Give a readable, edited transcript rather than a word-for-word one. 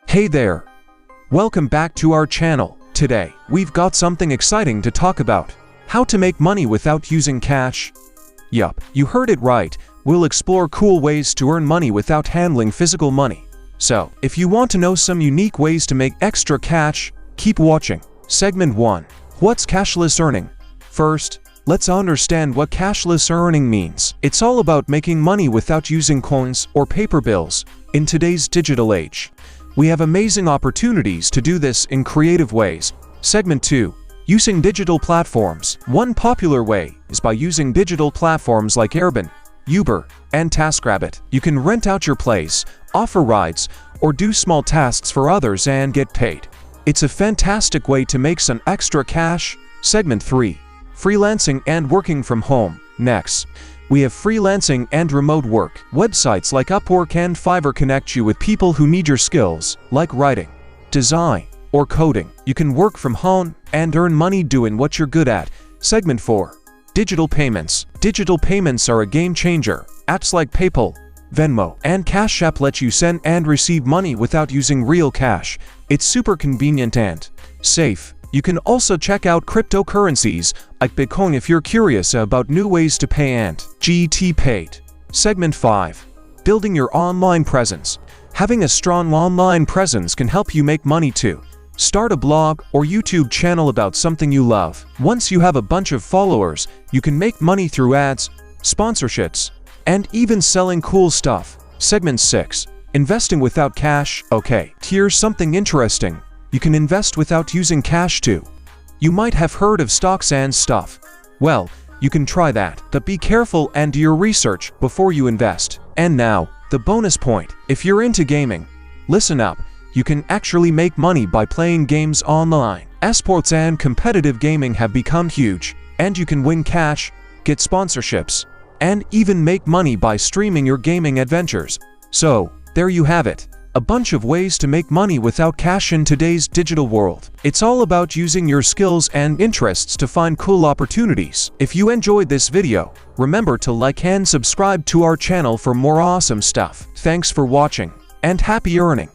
Hey there! Welcome back to our channel. Today, we've got something exciting to talk about. How to make money without using cash. Yup, you heard it right. We'll explore cool ways to earn money without handling physical money. So, if you want to know some unique ways to make extra cash, keep watching. Segment 1. What's cashless earning? First, let's understand what cashless earning means. It's all about making money without using coins or paper bills. In today's digital age, we have amazing opportunities to do this in creative ways. Segment 2. Using digital platforms. One popular way is by using digital platforms like Airbnb, Uber, and TaskRabbit. You can rent out your place, offer rides, or do small tasks for others and get paid. It's a fantastic way to make some extra cash. Segment 3. Freelancing and working from home. Next, we have freelancing and remote work. Websites like Upwork and Fiverr connect you with people who need your skills, like writing, design, or coding. You can work from home and earn money doing what you're good at. Segment 4. Digital payments. Digital payments are a game changer. Apps like PayPal, Venmo, and Cash App let you send and receive money without using real cash. It's super convenient and safe. You can also check out cryptocurrencies like Bitcoin if you're curious about new ways to pay and get paid. Segment 5. Building your online presence. Having a strong online presence can help you make money too. Start a blog or YouTube channel about something you love. Once you have a bunch of followers, you can make money through ads, sponsorships, and even selling cool stuff. Segment 6. Investing without cash. Okay, here's something interesting. You can invest without using cash too. You might have heard of stocks and stuff. Well, you can try that, but be careful and do your research before you invest. And now, the bonus point. If you're into gaming, listen up. You can actually make money by playing games online. Esports and competitive gaming have become huge, and you can win cash, get sponsorships, and even make money by streaming your gaming adventures. So, there you have it. A bunch of ways to make money without cash in today's digital world. It's all about using your skills and interests to find cool opportunities. If you enjoyed this video, remember to like and subscribe to our channel for more awesome stuff. Thanks for watching, and happy earning!